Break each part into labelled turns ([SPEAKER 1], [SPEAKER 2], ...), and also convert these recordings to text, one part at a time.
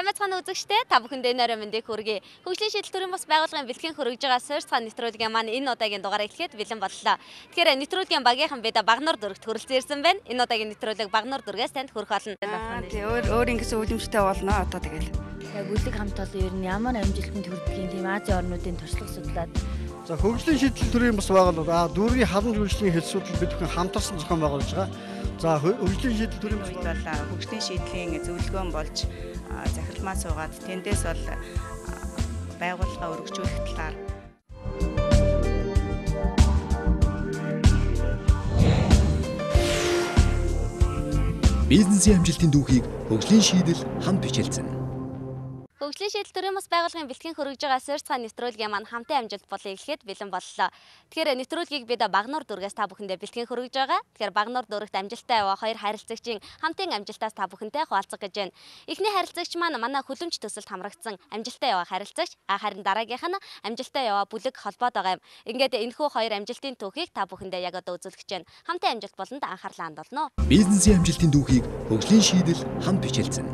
[SPEAKER 1] Сайн байцгаана үзэгчдээ та бүхэндээ энэ орой мэндийг хүргэе. Хөгжлийн шийдэл төрийн бас байгууллагын бэлтгэн хөргөж байгаа суурь цаан нэвтрүүлгийн маань энэ удаагийн дугаараа эхлэхэд бэлэн боллоо. Тэгэхээр нэвтрүүлгийн багийнхан бид Багнуур дүрэгт хүрэлцэн ирсэн байна. Энэ удаагийн нэвтрүүлэг Багнуур дүргээс танд хүрэх болно.
[SPEAKER 2] Тий өөр ингэсэн үлэмжтэй болно одоо тэгэл.
[SPEAKER 3] Тэгээ бүлэг хамт олон ер нь ямар амжилтанд хүрдгийг тийм Азийн орнуудын туршлага судлаад
[SPEAKER 4] За хөгжлийн шийдэл төрийн бас байгууллага дүүргийн халамж хөгжлийн хэл судал бид бүхэн хамтарсан зохион байгуулж байгаа. За хөгжлийн шийдэл төрийн бас
[SPEAKER 5] хөгжлийн шийдлийн зөвлөгөөн болж захиралмаа суугаад тэндээс бол байгууллага өргөжүүлэх талаар
[SPEAKER 6] бизнесийн амжилтын дүүхийг хөгжлийн шийдэл хамт бичэлцэн.
[SPEAKER 1] Хөгжлийн шийдэл төрийн бас байгууллагын бэлтгэн хөргөж байгаа суурь цаан нэвтрүүлгийн маань хамтын амжилт болон эхлэхэд бэлэн боллоо. Тэгэхээр нэвтрүүлгийг бид Багнуур дүргээс та бүхэндээ бэлтгэн хөргөж байгаа. Тэгэхээр Багнуур дүрэгт амжилттай яваа хоёр харилцагчийн хамтын амжилтаас та бүхэнтэй хуваалцах гэж байна. Эхний харилцагч маань манай хүлэмж төсөлд хамрагдсан амжилттай яваа харилцагч, харин дараагийнх нь амжилттай яваа бүлэг холбоод байгаа юм. Ингээд энэхүү хоёр амжилтын түүхийг та бүхэндээ яг одоо үзүүлэх гэж байна. Хамтын амжилт болонд анхаарлаа хандуулно.
[SPEAKER 6] Бизнесийн амжилтын дүүхийг хөгжлийн шийдэл хамт бичэлцэн.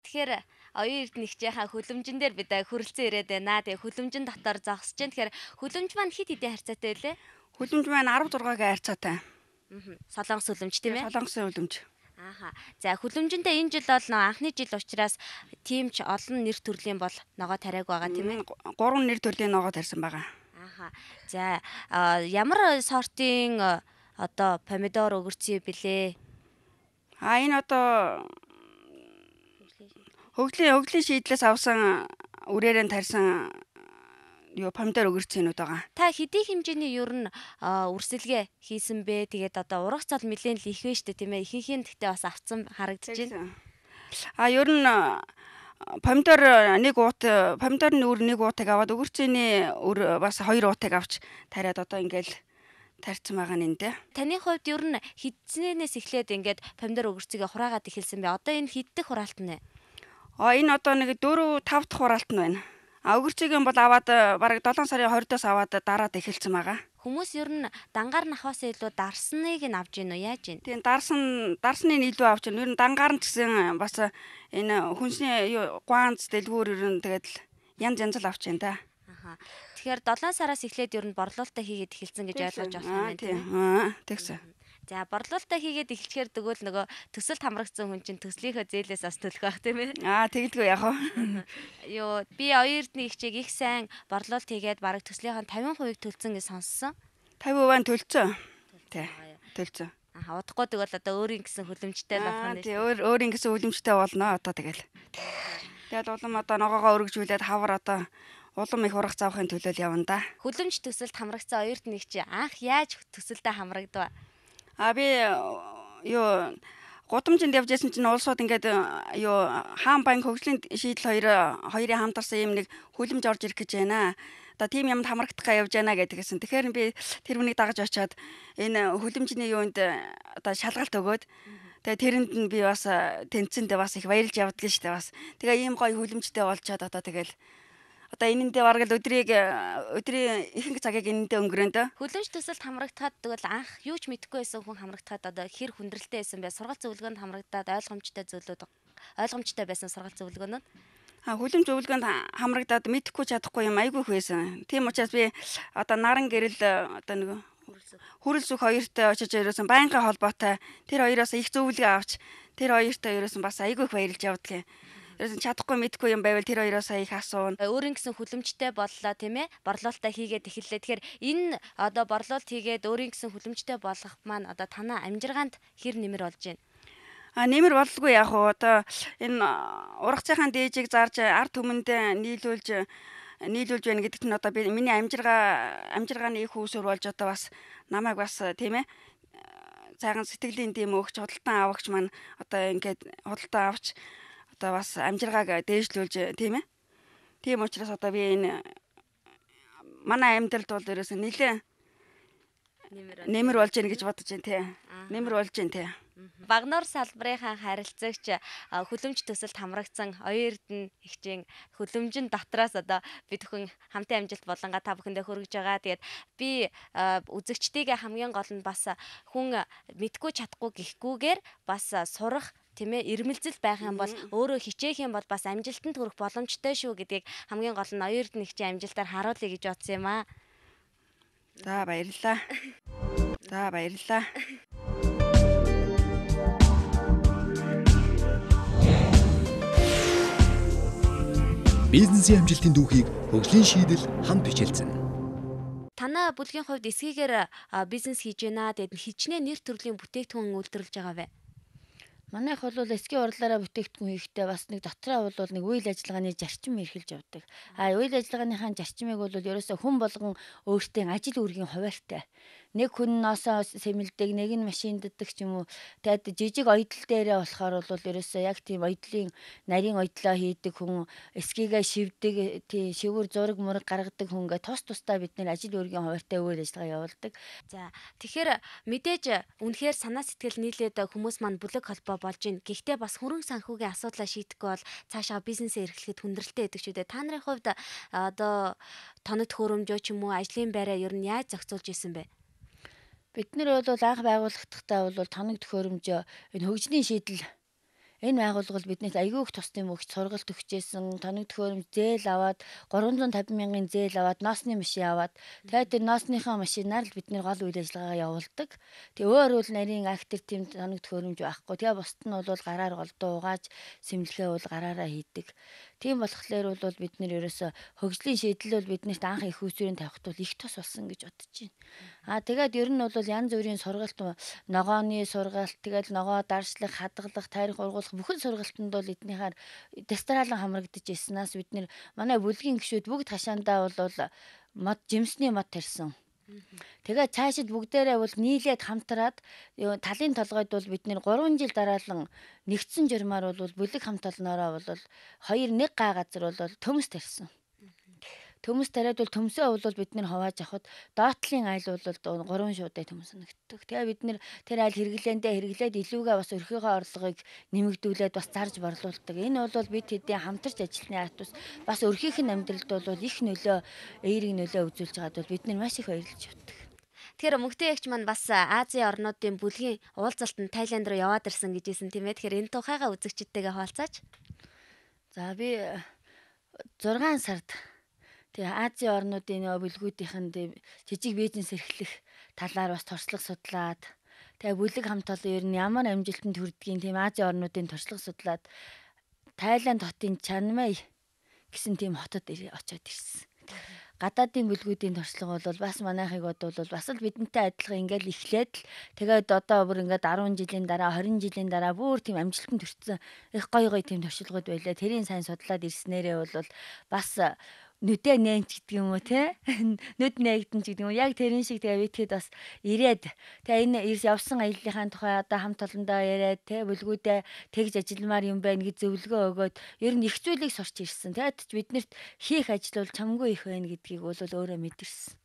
[SPEAKER 1] Тэгэхээр оюун эрдэнэгчийнхаа хүлэмжэн дээр бид хүрэлцэн ирээд байна. Тэгээ хүлэмжэн дотор зогсож байна. Тэгэхээр хүлэмж маань хэд хэдийн харьцаатай вэ?
[SPEAKER 2] Хүлэмж маань 16-гийн харьцаатай.
[SPEAKER 1] Солонгос хүлэмж тийм ээ?
[SPEAKER 2] Солонгосын хүлэмж.
[SPEAKER 1] Ааха. За хүлэмжэндээ энэ жил бол анхны жил учраас тимч олон нэр төрлийн бол ногоо тариаг байгаа тийм ээ?
[SPEAKER 2] 3 нэр төрлийн ногоо тарьсан байгаа.
[SPEAKER 1] Ааха. За ямар сортын одоо помидор өгөрцөө билээ?
[SPEAKER 2] Энэ одоо хөгжлийн шийдлээс авсан үрээрэн тарьсан помидор өгөрцөнүүд байгаа.
[SPEAKER 1] Та хэдий хэмжээний ер нь үрсэлгээ хийсэн бэ? Тэгээд одоо ургац цал нэлээд л их вэ штэ тийм ээ? Ихэнхийн гэхдээ бас авцсан харагдаж байна.
[SPEAKER 2] Ер нь помидорны үр нэг уутыг аваад өгөрцөний үр бас 2 уутыг авч тариад одоо ингээл тарьсан байгаа нэ.
[SPEAKER 1] Таны хувьд ер нь хэдснээс эхлээд ингээд помидор өгөрцөгээ хураагаад эхэлсэн бэ? Одоо энэ хэддэх хураалт нь вэ?
[SPEAKER 2] Энэ одоо нэг 4-5 дахь хураалт нь байна. Өгөрцөгийн бол аваад бараг 7 сарын 20-оос аваад дараад эхэлсэн байгаа.
[SPEAKER 1] Хүмүүс ер нь дангаар нахаас илүү дарсныг нь авж гин үү? Яаж гин?
[SPEAKER 2] Тийм дарсны илүү авч гин. Ер нь дангаар нь ч гэсэн бас энэ хүнсний гуанц дэлгүүр ер нь тэгээд янз л авч гин та.
[SPEAKER 1] Аха. Тэгэхээр 7 сараас эхлээд ер нь борлуулалтаа хийгээд эхэлсэн гэж ойлгож байна тийм.
[SPEAKER 2] Тэгсэн.
[SPEAKER 1] За борлуулалтаа хийгээд эхлэхээр тэгвэл нөгөө төсөлд хамрагдсан хүн чинь төслийнхөө зээлээс бас төлөх байх тийм ээ.
[SPEAKER 2] Тэгэлгүй яг хоо.
[SPEAKER 1] Би оюун эрдэнэ хичээг их сайн борлуулалт хийгээд бараг төслийнхөө 50% төлсөн гэж сонссон.
[SPEAKER 2] 50% төлцөө. Тий. Төлцөө.
[SPEAKER 1] Удахгүй тэгвэл одоо өөрийн гэсэн хүлэмжтэй болох нь.
[SPEAKER 2] Тий, өөрийн гэсэн хүлэмжтэй болно одоо тэгэл. Тэгэл улам одоо ногоогоо өргөжүүлээд хавар одоо улам их ургац авахын төлөө явна да.
[SPEAKER 1] Хүлэмж төсөлд хамрагдсан оюун эрдэнэ хичээг анх яаж төсөлдөө хамрагдав?
[SPEAKER 2] Би гудамжинд явж байсан чинь улсууд ингээд хаан баян хөгжлийн шийдэл хоёрын хамтарсан юм нэг хүлэмж орж ирэх гэж байна. Одоо тийм юмд хамрагдахаа явж байна гэдгийгсэн. Тэгэхээр би тэр хүнийг дагаж очиод энэ хүлэмжний юунд одоо шалгалт өгөөд тэгээ тэрэнд нь би бас тэнцэндээ бас их баярлж явдгийн штэ бас. Тэгээ ийм гоё хүлэмжтэй болчоод одоо тэгэл одоо энэндээ бараг л өдрийн ихэнх цагийг энэндээ өнгөрөөн дөө.
[SPEAKER 1] Хүлэмж төсөлд хамрагдахад тэгвэл анх юу ч мэдэхгүй байсан хүн хамрагдахад одоо хэр хүндрэлтэй байсан бэ? Сургалт зөвлөгөөнд хамрагдаад ойлгомжтой байсан сургалт зөвлөгөөнөд?
[SPEAKER 2] Хүлэмж зөвлөгөөнд хамрагдаад мэдэхгүй чадахгүй юм айгүй их байсан. Тийм учраас би одоо наран гэрэл одоо нөгөө хүрэлцөх хоёртой очиж ерөөсөн байнгын холбоотой тэр хоёроос их зөвлөгөө авч тэр хоёртой ерөөсөн бас айгүй их баярлж явдгийн. Ерөөсөн чадахгүй мэдэхгүй юм байвал тэр хоёроос их асуун.
[SPEAKER 1] Өөрийн гэсэн хүлэмжтэй боллоо тийм ээ. Борлуулалтаа хийгээд эхэллээ. Тэгэхээр энэ одоо борлуулалт хийгээд өөрийн гэсэн хүлэмжтэй болох маань одоо танаа амжиргаанд хэр нэмэр болж байна?
[SPEAKER 2] Нэмэр боллгүй яг уу одоо энэ ургацынхаа дээжийг зарж ард түмэндээ нийлүүлж байна гэдэгт нь одоо би миний амжиргааны их үүсвэр болж одоо бас намайг бас тийм ээ цагаан сэтгэлийн дэм өгч худалдан авагч маань одоо ингээд худалдан авч одоо бас амжиргааг дээшлүүлж тийм ээ. Тийм учраас одоо би энэ манай амьдралд бол ерөөсөө нэлээ нэмэр болж гин гэж бодож байна тий. Нэмэр болж гин тий.
[SPEAKER 1] Багнуур салбарынхаа харилцагч хүлэмж төсөлд хамрагдсан оюун эрдэнэ хичээн хүлэмжин дотроос одоо бид бүхэн хамтын амжилт болонгаа та бүхэндээ хүргэж байгаа. Тэгээд би үзэгчдийн хамгийн гол нь бас хүн мэдгүй чадахгүй гэхгүйгээр бас сурах тийм ээ ирмэлзэл байх юм бол өөрөө хичээх юм бол бас амжилтанд хүрэх боломжтой шүү гэдгийг хамгийн гол нь оюун эрдэнэгчийн амжилтаар харуулъя гэж бодсон юм аа.
[SPEAKER 2] За баярлалаа. За баярлалаа.
[SPEAKER 6] Бизнесийн амжилтын дүүхийг хөгжлийн шийдэл хамт бичэлцэн.
[SPEAKER 1] Танай бүлгийн хувьд эсгийгээр бизнес хийж байна. Тэгэд хичнээн нэр төрлийн бүтээгдэхүүн үйлдвэрлэж байгаа вэ?
[SPEAKER 3] Манайх бол эсгийн урлаараа бүтээгдэхүүн хийхдээ бас нэг дотроо бол нэг үйл ажиллагааны зарчим эрхэлж явдаг. Үйл ажиллагааныхаа зарчмыг бол ерөөсөө хүн болгон өөртөө ажил үүргийн хуваартай. Нэг хүн ноосоо сэмэлдэг, нэг нь машин дддаг ч юм уу. Тэгээд жижиг ойдол дээрээ болохоор бол ерөөсөө яг тийм ойдлын нарийн ойдлоо хийдэг хүн, эсгийгээ шивдэг, тийм шивүр зураг мураг гаргадаг хүн гэ тусдаа бид нэр ажил үүргийн хуваартай үйл ажиллагаа явуулдаг.
[SPEAKER 1] За тэгэхээр мэдээж үнэхээр санаа сэтгэл нийлээд хүмүүс маань бүлэг холбоо болж байна. Гэхдээ бас хөрөнгө санхүүгийн асуудлаа шийдэхгүй бол цаашаа бизнесээ эрхлэхэд хүндрэлтэй байдаг шүү дээ. Та нарын хувьд одоо тоног төхөөрөмжөө ч юм уу ажлын байраа ер нь яаж зохицуулж исэн бэ?
[SPEAKER 3] Бид нэр бол анх байгууллагатаа бол тоног төхөөрөмжөө энэ хөгжлийн шийдэл энэ байгууллага биднээс айгүй их тусдын мөгч сургалт өгчээсэн, тоног төхөөрөмж зээл аваад 350 мянган зээл аваад ноосны машин аваад тэгээд тэр ноосныхоо машинаар л бид нэр гол үйл ажиллагаа явуулдаг. Тэгээ өөр үйл нарийн актер тийм тоног төхөөрөмж байхгүй. Тэгээ бусд нь бол гараар голдуу угааж сэмлэгээ бол гараараа хийдэг. Тийм болохоор бол бид нэр ерөөсө хөгжлийн шийдэл бол биднэрт анх их усүрийн тавихт бол их тус болсон гэж бодож байна. Тэгээд ер нь бол янз бүрийн сургалт, ногооны сургалт, тэгэл ногоо даршлах, хадгалах, тарих ургуулах бүхэн сургалтанд бол эднийхээр тестаралан хамрагдаж ирсэнээс бид нэр манай бүлгийн гишүүд бүгд хашаандаа бол мод жимсний мод тарьсан. Тэгээ цаашид бүгдээрээ бол нийлээд хамтраад талын толгойд бол бид нэр 3 жил дараалан нэгдсэн журмаар бол бүлэг хамт олноороо бол 2-1 га газар бол төмс тарьсан. Төмс тариад бол төмсөө бол бид нэр хувааж авахд доотлын айл бол 3 шуудаа төмс санагддаг. Тэгээ бид нэр тэр айл хэрэглээд илүүгээ бас өрхөөгөө орлогыг нэмэгдүүлээд бас зарж борлуулдаг. Энэ бол бид хэдийн хамтарч ажилланы атус бас өрхийнхэн амьдралд бол их нөлөө, эерэг нөлөө үзүүлж байгаад бол бид нэр маш их баярлж явдаг.
[SPEAKER 1] Тэгэхээр мөнгөтэй ягч маань бас Азийн орнуудын бүлгийн уулзалтанд Тайланд руу яваад ирсэн гэжсэн тийм ээ. Тэгэхээр энэ тухайгаа үзэгчдтэйгээ хуваалцаач.
[SPEAKER 3] За би 6 сард тэгээ Азийн орнуудын бүлгүүдийнхэн жижиг бизнес эрхлэх талаар бас туршлага судлаад тэгээ бүлэг хамт олон ер нь ямар амжилтанд хүрдгийг тийм Азийн орнуудын туршлага судлаад Тайланд хотын Чанмай гэсэн тийм хотод очиод ирсэн. Гадаадын бүлгүүдийн туршлага бол бас манайхыг бол бас л бидэнтэй адилхан ингээл эхлээд л тэгээд одоо бүр ингээд 10 жилийн дараа 20 жилийн дараа бүр тийм амжилтанд хүрсэн их гоё тийм туршлагууд байлаа. Тэрийн сайн судлаад ирснээрээ бол бас нүдэ нээнч гэдэг юм уу те нүд нээгдэн ч гэдэг юм уу яг тэрэн шиг тэгээ битгэд бас ирээд тэгээ энэ явсан аяллахын тухай одоо хамт олондоо яриад те бүлгүүдээ тэгж ажилламаар юм байна гэж зөвлөгөө өгөөд ер нь их зүйлийг сурч ирсэн. Тэгээд ч биднэрт хийх ажил бол чамгүй их байна гэдгийг бол өөрөө мэдэрсэн.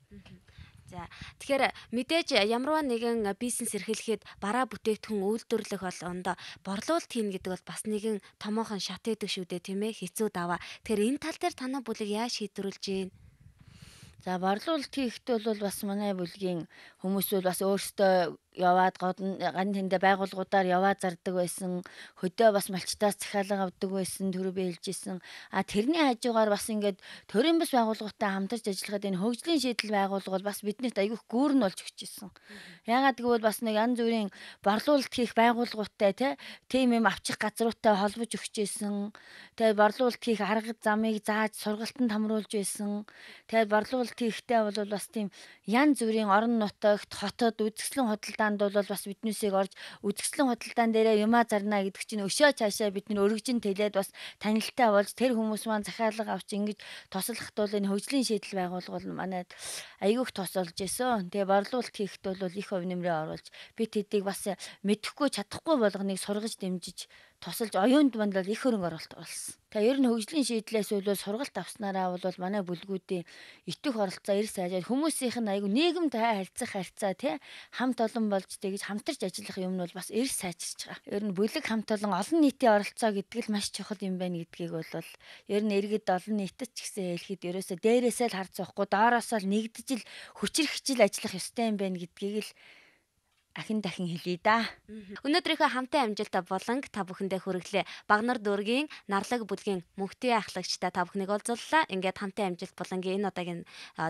[SPEAKER 1] За тэгэхээр мэдээж ямарваа нэгэн бизнес эрхлэхэд бараа бүтээгдэхүүн үйлдвэрлэх болгонд борлуулалт хийн гэдэг бол бас нэгэн томоохон шат байдаг шүү дээ тийм ээ хэцүү даваа. Тэгэхээр энэ тал дээр танай бүлэг яаж шийдвэрлэж байна?
[SPEAKER 3] За борлуулалт хийхэд бол бас манай бүлгийн хүмүүс бол бас өөрсдөө яваад ган тэндэ байгууллагуудаар яваад зардаг байсан. Хөдөө бас малчтаас захиалга авдаг байсан. Түрүү би хэлжсэн. Тэрний хажуугаар бас ингээд төрийн бас байгууллагатай хамтарч ажиллахад энэ хөгжлийн шийдэл байгууллага бол бас биднэрт аягүйх гүүрэн болж өгч ирсэн. Яагаад гэвэл бас нэг янз бүрийн борлуулалт хийх байгууллагатай тийм юм авчих газруутай холбож өгч ирсэн. Тэгээд борлуулалт хийх арга замыг зааж сургалтанд хамруулж байсан. Тэгээд борлуулалт хийхдээ бол бас тийм янз бүрийн орон нутагт, хотод үзэсгэлэн худалдаанд бол бас биднээсийг орж үзэсгэлэн худалдаан дээрээ юмаа зарна гэдэг чинь өшөө цаашаа бид нэр өргөжин тэлээд бас танилттай болж тэр хүмүүс маань захиалга авч ингэж туслахт бол энэ хөгжлийн шийдэл байгуулга бол манайд аягүйх тусалж исэн. Тэгээ борлуулалт хийхэд бол их хувь нэмрээ оруулж бид хэдийг бас мэдэхгүй чадахгүй болгоныг сургаж дэмжиж тусалж оюунд манд бол их хөрөнгө оруулалт болсон. Тэгээ ер нь хөгжлийн шийдлээс бол сургалт авснараа бол манай бүлгүүдийн итэх оролцоо эрс хайжаад хүмүүсийнх нь айгу нийгэмтэй харьцах хамт олон болж тэгж хамтарч ажиллах юм нь бол бас эрс сайжирч байгаа. Ер нь бүлэг хамт олон олон нийтийн оролцоо гэдэг л маш чухал юм байна гэдгийг бол ер нь иргэд олон нийтэд ч гэсэн хэлэхэд ерөөсөө дээрээсээ л харц авахгүй доороосоо л нэгдэж л хүчрэх хичээл ажиллах ёстой юм байна гэдгийг л ахин дахин хэлье да.
[SPEAKER 1] Өнөөдрийнхөө хамтын амжилтаа болонг та бүхэндээ хүргэлээ. Багнар дүүргийн нарлаг бүлгийн мөнхтийн ахлагчтай та бүхнийг олзууллаа. Ингээд хамтын амжилт болонгийн энэ удаагийн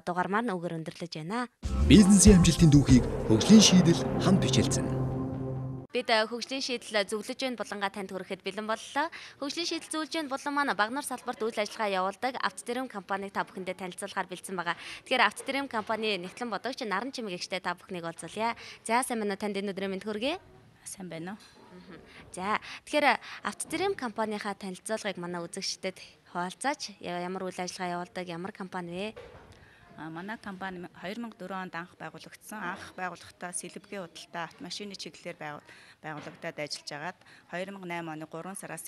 [SPEAKER 1] дугаар маань өгөр өндөрлөж байна.
[SPEAKER 6] Бизнесийн амжилтын дүүхийг хөгжлийн шийдэл хамт бичилцэн.
[SPEAKER 1] Бид хөгжлийн шийдэл зөвлөж гэн булангаа танд хүрэхэд бэлэн боллоо. Хөгжлийн шийдэл зөвлөж гэн булан маань Багнар салбарт үйл ажиллагаа явуулдаг Автодрим компанийг та бүхэндээ танилцуулахаар бэлдсэн байгаа. Тэгэхээр Автодрим компани нэгтлэн бодогч Наран Чимэг гэгчтэй та бүхнийг олзуулъя. За сайн байна уу, танд энэ өдрийн мэнд хүргэе.
[SPEAKER 5] Сайн байна уу?
[SPEAKER 1] За тэгэхээр Автодрим компанийнхаа танилцуулгыг манай үзэгчдэд хуваалцаач. Ямар үйл ажиллагаа явуулдаг, ямар компани вэ?
[SPEAKER 5] Манай компани 2004 онд анх байгуулагдсан. Анх байгууллагатаа сэлбэгийн худалдаа автомашины чиглэлээр байгуулагдаад ажиллаж агаад 2008 оны 3 сараас